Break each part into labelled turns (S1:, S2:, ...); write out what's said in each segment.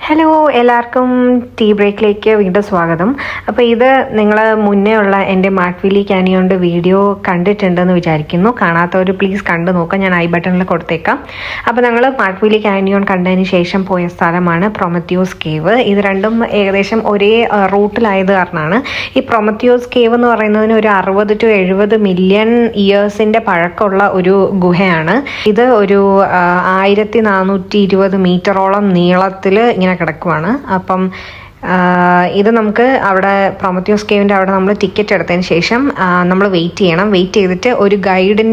S1: Hello, എല്ലാവർക്കും tea ബ്രേക്കിലേക്ക് വീണ്ടും സ്വാഗതം. അപ്പോൾ ഇത് നിങ്ങൾ മുന്നേ ഉള്ള എൻ്റെ മാട്ട്വില്ലി കാനിയോണ്ട് വീഡിയോ കണ്ടിട്ടുണ്ടെന്ന് വിചാരിക്കുന്നു. കാണാത്തവർ പ്ലീസ് കണ്ടു നോക്കാം, ഞാൻ ഐ ബട്ടണിൽ കൊടുത്തേക്കാം. അപ്പോൾ ഞങ്ങൾ മാട്ട്വില്ലി കാനിയോൺ കണ്ടതിന് ശേഷം പോയ സ്ഥലമാണ് പ്രൊമത്തിയോസ് കേവ്. ഇത് രണ്ടും ഏകദേശം ഒരേ റൂട്ടിലായത് കാരണമാണ്. ഈ പ്രൊമത്തിയോസ് കേവ് എന്ന് പറയുന്നതിന് ഒരു 60 to 70 മില്യൺ ഇയേഴ്സിൻ്റെ പഴക്കമുള്ള ഒരു ഗുഹയാണ്. ഇത് ഒരു 1420 മീറ്ററോളം നീളത്തിൽ ഇങ്ങനെ കിടക്കുവാണ്. അപ്പം ഇത് നമുക്ക് അവിടെ പ്രൊമത്തിയോസ് കേവിൻ്റെ അവിടെ നമ്മൾ ടിക്കറ്റ് എടുത്തതിന് ശേഷം നമ്മൾ വെയിറ്റ് ചെയ്യണം. വെയിറ്റ് ചെയ്തിട്ട് ഒരു ഗൈഡ്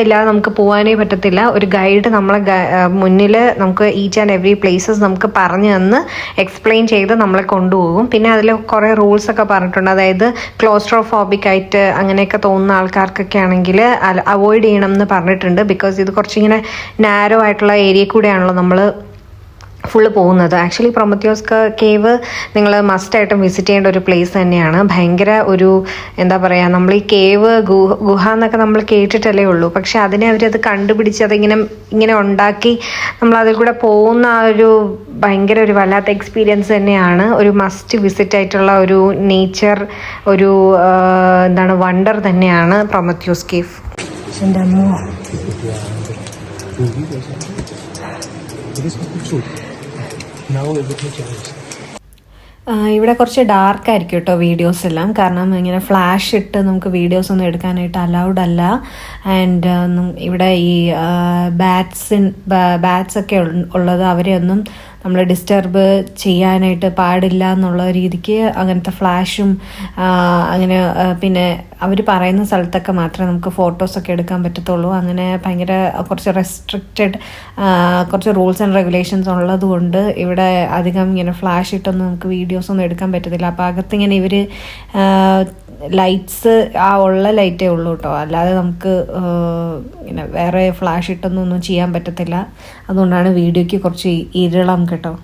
S1: ഇല്ലാതെ നമുക്ക് പോകാനേ പറ്റത്തില്ല. ഒരു ഗൈഡ് നമ്മളെ മുന്നിൽ നമുക്ക് ഈച്ച് ആൻഡ് എവറി പ്ലേസസ് നമുക്ക് പറഞ്ഞു തന്ന് എക്സ്പ്ലെയിൻ ചെയ്ത് നമ്മളെ കൊണ്ടുപോകും. പിന്നെ അതിൽ കുറേ റൂൾസ് ഒക്കെ പറഞ്ഞിട്ടുണ്ട്. അതായത് ക്ലോസ്ട്രോഫോബിക് ആയിട്ട് അങ്ങനെയൊക്കെ തോന്നുന്ന ആൾക്കാർക്കൊക്കെ ആണെങ്കിൽ അവോയ്ഡ് ചെയ്യണം എന്ന് പറഞ്ഞിട്ടുണ്ട്. ബിക്കോസ് ഇത് കുറച്ചിങ്ങനെ നാരോ ആയിട്ടുള്ള ഏരിയ കൂടെയാണല്ലോ നമ്മൾ ഫുള്ള് പോകുന്നത്. ആക്ച്വലി പ്രൊമത്തിയോസ് കേവ് നിങ്ങൾ മസ്റ്റായിട്ടും വിസിറ്റ് ചെയ്യേണ്ട ഒരു പ്ലേസ് തന്നെയാണ്. ഭയങ്കര ഒരു എന്താ പറയുക, നമ്മൾ ഈ കേവ് ഗുഹ എന്നൊക്കെ നമ്മൾ കേട്ടിട്ടല്ലേ ഉള്ളൂ. പക്ഷെ അതിനെ അവരത് കണ്ടുപിടിച്ച് അതിങ്ങനെ ഉണ്ടാക്കി നമ്മൾ അതിൽ കൂടെ പോകുന്ന ആ ഒരു ഭയങ്കര ഒരു വല്ലാത്ത എക്സ്പീരിയൻസ് തന്നെയാണ്. ഒരു മസ്റ്റ് വിസിറ്റ് ആയിട്ടുള്ള ഒരു നേച്ചർ, ഒരു എന്താണ് വണ്ടർ തന്നെയാണ് പ്രൊമത്തിയോസ് കേവ്. എൻ്റെ അമ്മോ, ഇവിടെ കുറച്ച് ഡാർക്ക് ആയിരിക്കും കേട്ടോ വീഡിയോസ് എല്ലാം. കാരണം ഇങ്ങനെ ഫ്ലാഷ് ഇട്ട് നമുക്ക് വീഡിയോസ് ഒന്നും എടുക്കാനായിട്ട് അലൗഡ് അല്ല. ആൻഡ് ഇവിടെ ഈ ബാറ്റ്സ് ഒക്കെ ഉള്ളത്, അവരെ ഒന്നും നമ്മൾ ഡിസ്റ്റർബ് ചെയ്യാനായിട്ട് പാടില്ല എന്നുള്ള രീതിക്ക് അങ്ങനത്തെ ഫ്ലാഷും അങ്ങനെ പിന്നെ അവർ പറയുന്ന സ്ഥലത്തൊക്കെ മാത്രമേ നമുക്ക് ഫോട്ടോസൊക്കെ എടുക്കാൻ പറ്റത്തുള്ളൂ. അങ്ങനെ ഭയങ്കര കുറച്ച് റെസ്ട്രിക്റ്റഡ് കുറച്ച് റൂൾസ് ആൻഡ് റെഗുലേഷൻസ് ഉള്ളത് കൊണ്ട് ഇവിടെ അധികം ഇങ്ങനെ ഫ്ലാഷ് ഇട്ടൊന്നും നമുക്ക് വീഡിയോസൊന്നും എടുക്കാൻ പറ്റത്തില്ല. അപ്പോൾ അകത്തിങ്ങനെ ഇവർ ലൈറ്റ്സ് ഉള്ള ലൈറ്റേ ഉള്ളൂ കേട്ടോ. അല്ലാതെ നമുക്ക് ഇങ്ങനെ വേറെ ഫ്ലാഷ് ഇട്ടൊന്നും ചെയ്യാൻ പറ്റത്തില്ല. അതുകൊണ്ടാണ് വീഡിയോയ്ക്ക് കുറച്ച് ഇരുളം കേട്ടോ.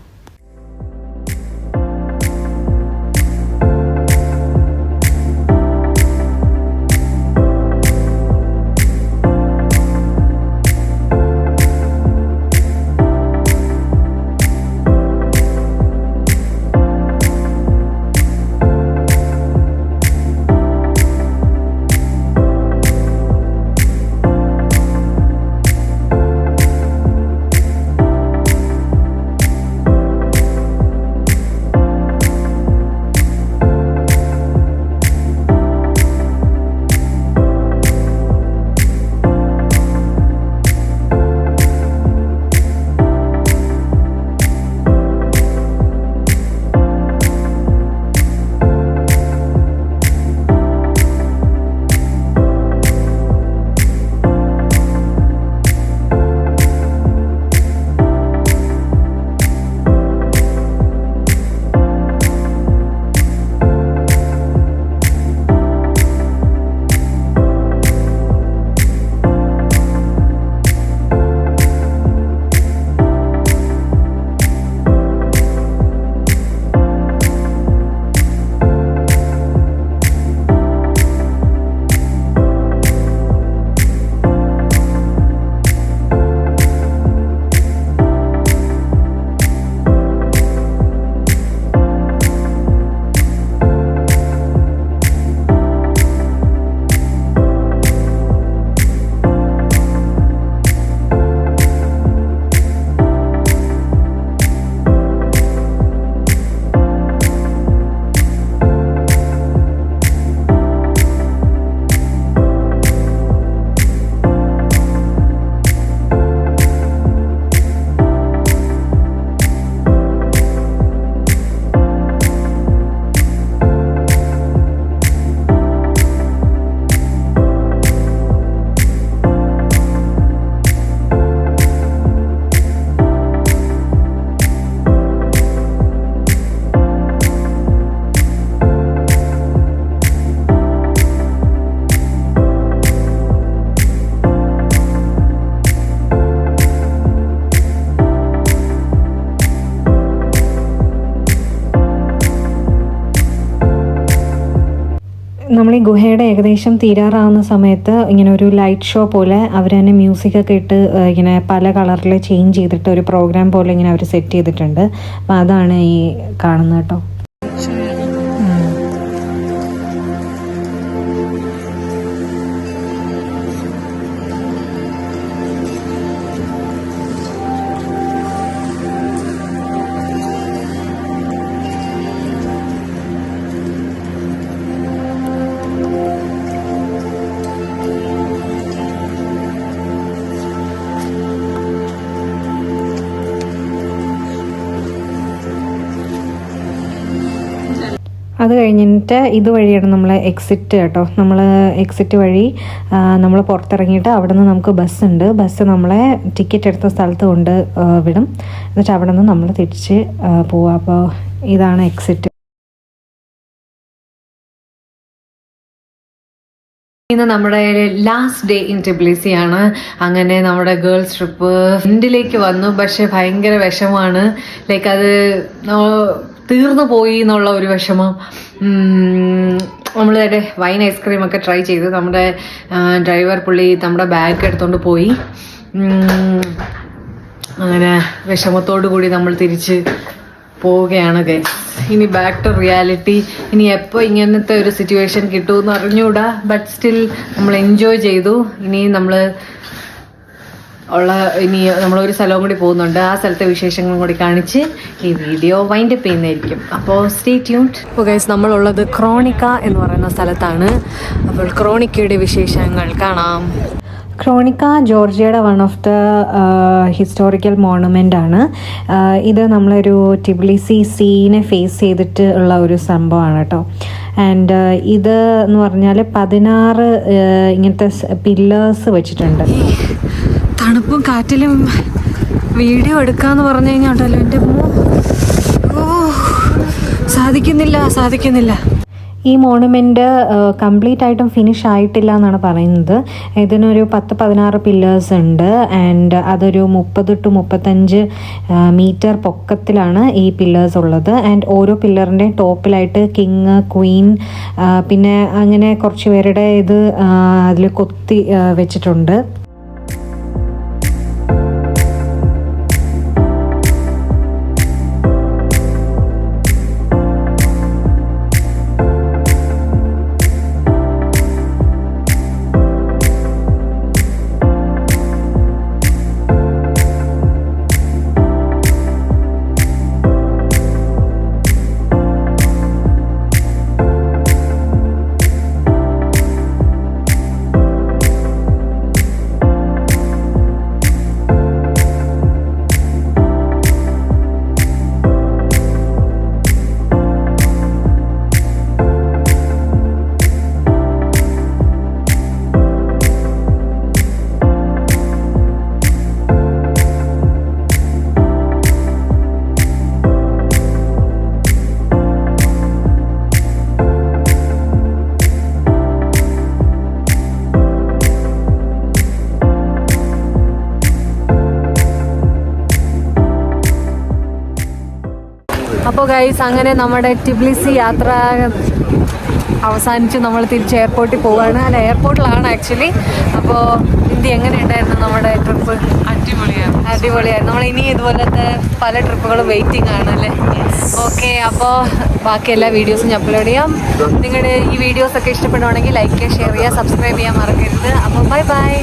S1: നമ്മൾ ഈ ഗുഹയുടെ ഏകദേശം തീരാറാവുന്ന സമയത്ത് ഇങ്ങനെ ഒരു ലൈറ്റ് ഷോ പോലെ അവർ തന്നെ മ്യൂസിക്കൊക്കെ ഇട്ട് ഇങ്ങനെ പല കളറിൽ ചേഞ്ച് ചെയ്തിട്ട് ഒരു പ്രോഗ്രാം പോലെ ഇങ്ങനെ അവർ സെറ്റ് ചെയ്തിട്ടുണ്ട്. അപ്പോൾ അതാണ് ഈ കാണുന്നത് കേട്ടോ. അത് കഴിഞ്ഞിട്ട് ഇതുവഴിയാണ് നമ്മൾ എക്സിറ്റ് കേട്ടോ. നമ്മൾ എക്സിറ്റ് വഴി നമ്മൾ പുറത്തിറങ്ങിയിട്ട് അവിടെ നിന്ന് നമുക്ക് ബസ്സുണ്ട്. ബസ് നമ്മളെ ടിക്കറ്റ് എടുത്ത സ്ഥലത്ത് കൊണ്ട് വിടും. എന്നിട്ട് അവിടെ നിന്ന് നമ്മൾ തിരിച്ച് പോവുക. അപ്പോൾ ഇതാണ് എക്സിറ്റ്. ഇന്ന് നമ്മുടെ ലാസ്റ്റ് ഡേ ഇൻ ടിബ്ലിസി ആണ്. അങ്ങനെ നമ്മുടെ ഗേൾസ് ട്രിപ്പ് എൻഡിലേക്ക് വന്നു. പക്ഷെ ഭയങ്കര വിഷമമാണ്. ലൈക്ക് അത് തീർന്നു പോയി എന്നുള്ള ഒരു വിഷമം. നമ്മൾ വൈൻ ഐസ്ക്രീം ഒക്കെ ട്രൈ ചെയ്തു. നമ്മുടെ ഡ്രൈവർ പുള്ളി നമ്മുടെ ബാഗ് എടുത്തുകൊണ്ട് പോയി. അങ്ങനെ വിഷമത്തോടു കൂടി നമ്മൾ തിരിച്ച് പോവുകയാണ് ഗൈസ്. ഇനി ബാക്ക് ടു റിയാലിറ്റി. ഇനി എപ്പോൾ ഇങ്ങനത്തെ ഒരു സിറ്റുവേഷൻ കിട്ടുമെന്ന് അറിഞ്ഞൂടാ. ബട്ട് സ്റ്റിൽ നമ്മൾ എൻജോയ് ചെയ്തു. ഇനി നമ്മളൊരു സ്ഥലവും കൂടി പോകുന്നുണ്ട്. ആ സ്ഥലത്തെ വിശേഷങ്ങളും കൂടി കാണിച്ച് ഈ വീഡിയോ വൈൻഡ് അപ്പ് ചെയ്യുന്നതായിരിക്കും. അപ്പോൾ സ്റ്റേ ട്യൂൺഡ്. അപ്പോൾ ഗൈസ്, നമ്മളുള്ളത് ക്രോണിക്ക എന്ന് പറയുന്ന സ്ഥലത്താണ്. അപ്പോൾ ക്രോണിക്കയുടെ വിശേഷങ്ങൾ കാണാം. ക്രോണിക്ക ജോർജിയയുടെ one of the historical monument ആണ്. ഇത് നമ്മളൊരു ടിബ്ലിസി സീനെ ഫേസ് ചെയ്തിട്ട് ഉള്ള ഒരു സംഭവമാണ് കേട്ടോ. ആൻഡ് ഇത് എന്ന് പറഞ്ഞാൽ 16 ഇങ്ങനത്തെ പില്ലേഴ്സ് വെച്ചിട്ടുണ്ട്. തണുപ്പും കാറ്റിലും വീഡിയോ എടുക്കാന്ന് പറഞ്ഞു കഴിഞ്ഞാൽ ഉണ്ടല്ലോ എൻ്റെ സാധിക്കുന്നില്ല. ഈ മോണുമെൻ്റ് കംപ്ലീറ്റ് ആയിട്ടും ഫിനിഷ് ആയിട്ടില്ല എന്നാണ് പറയുന്നത്. ഇതിനൊരു 10-16 പില്ലേഴ്സ് ഉണ്ട്. ആൻഡ് അതൊരു 30 to 35 മീറ്റർ പൊക്കത്തിലാണ് ഈ പില്ലേഴ്സ് ഉള്ളത്. ആൻഡ് ഓരോ പില്ലറിൻ്റെ ടോപ്പിലായിട്ട് കിങ്, ക്വീൻ, പിന്നെ അങ്ങനെ കുറച്ച് പേരുടെ ഇത് അതിൽ കൊത്തി വെച്ചിട്ടുണ്ട്. അപ്പോൾ ഗൈസ്, അങ്ങനെ നമ്മുടെ ടിബ്ലിസി യാത്ര അവസാനിച്ച് നമ്മൾ തിരിച്ച് എയർപോർട്ടിൽ പോവുകയാണ്. അല്ല, എയർപോർട്ടിലാണ് ആക്ച്വലി. അപ്പോൾ എങ്ങനെ ഉണ്ടായിരുന്നു നമ്മുടെ ട്രിപ്പ്? അടിപൊളിയായിരുന്നു. നമ്മൾ ഇനി ഇതുപോലത്തെ പല ട്രിപ്പുകളും വെയിറ്റിംഗ് ആണ് അല്ലേ? ഓക്കെ, അപ്പോൾ ബാക്കി എല്ലാ വീഡിയോസും ഞാൻ അപ്ലോഡ് ചെയ്യാം. നിങ്ങളുടെ ഈ വീഡിയോസൊക്കെ ഇഷ്ടപ്പെടുവാണെങ്കിൽ ലൈക്ക് ചെയ്യുക, ഷെയർ ചെയ്യുക, സബ്സ്ക്രൈബ് ചെയ്യാൻ മറക്കരുത്. അപ്പോൾ ബൈ.